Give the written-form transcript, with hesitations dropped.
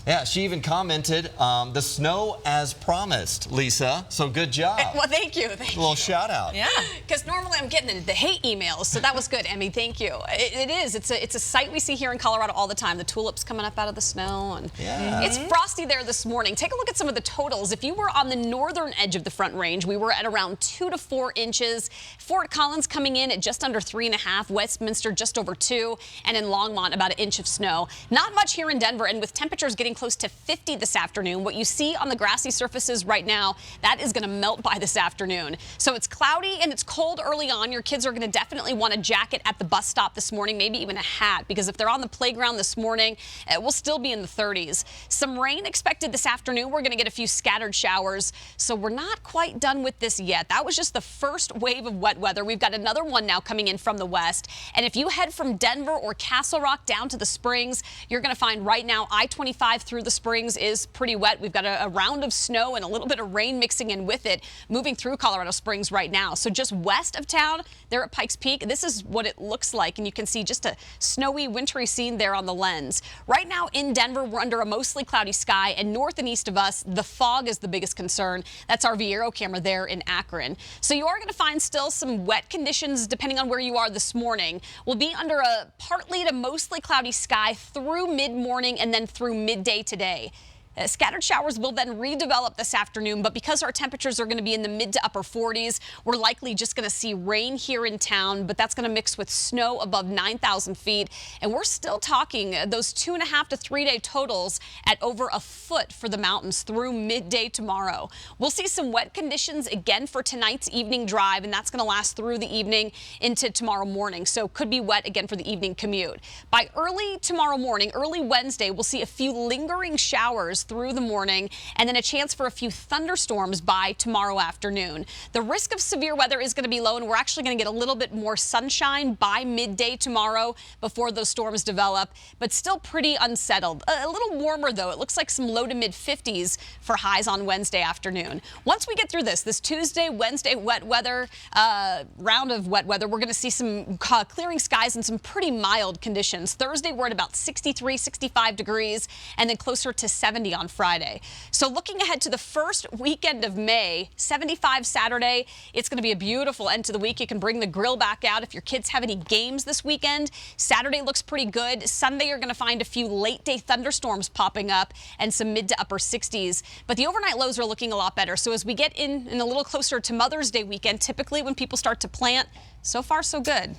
Yeah, she even commented, the snow as promised, Lisa. So good job. Well, thank you. A little shout out. Yeah, because normally I'm getting the hate emails, so that was good, Emmy. Thank you. It is. It's a sight we see here in Colorado all the time. The tulips coming up out of the snow, and it's frosty there this morning. Take a look at some of the totals. If you were on the northern edge of the Front Range, we were at around 2 to 4 inches. Fort Collins coming in at just under 3.5. Westminster just over 2, and in Longmont about 1 inch of snow. Not much here in Denver, and with temperatures getting close to 50 this afternoon. What you see on the grassy surfaces right now, that is going to melt by this afternoon. So it's cloudy and it's cold early on. Your kids are going to definitely want a jacket at the bus stop this morning, maybe even a hat, because if they're on the playground this morning, it will still be in the 30s. Some rain expected this afternoon. We're going to get a few scattered showers, so we're not quite done with this yet. That was just the first wave of wet weather. We've got another one now coming in from the west, and if you head from Denver or Castle Rock down to the Springs, you're going to find right now I-25 through the Springs is pretty wet. We've got a round of snow and a little bit of rain mixing in with it, moving through Colorado Springs right now. So just west of town, there at Pikes Peak, this is what it looks like, and you can see just a snowy, wintry scene there on the lens. Right now in Denver, we're under a mostly cloudy sky, and north and east of us, the fog is the biggest concern. That's our Viero camera there in Akron. So you are going to find still some wet conditions depending on where you are this morning. We'll be under a partly to mostly cloudy sky through mid-morning and then through midday today. Scattered showers will then redevelop this afternoon, but because our temperatures are going to be in the mid to upper 40s, we're likely just going to see rain here in town, but that's going to mix with snow above 9,000 feet. And we're still talking those 2.5 to 3 day totals at over a foot for the mountains through midday tomorrow. We'll see some wet conditions again for tonight's evening drive, and that's going to last through the evening into tomorrow morning. So could be wet again for the evening commute. By early tomorrow morning, early Wednesday, we'll see a few lingering showers through the morning, and then a chance for a few thunderstorms by tomorrow afternoon. The risk of severe weather is going to be low, and we're actually going to get a little bit more sunshine by midday tomorrow before those storms develop, but still pretty unsettled. A little warmer, though. It looks like some low to mid 50s for highs on Wednesday afternoon. Once we get through this Tuesday, Wednesday wet weather, round of wet weather, we're going to see some clearing skies and some pretty mild conditions. Thursday, we're at about 63, 65 degrees, and then closer to 70 on Friday. So looking ahead to the first weekend of May, 75 Saturday. It's going to be a beautiful end to the week. You can bring the grill back out if your kids have any games this weekend. Saturday looks pretty good. Sunday, you're going to find a few late day thunderstorms popping up and some mid to upper 60s. But the overnight lows are looking a lot better. So as we get in a little closer to Mother's Day weekend, typically when people start to plant, so far so good.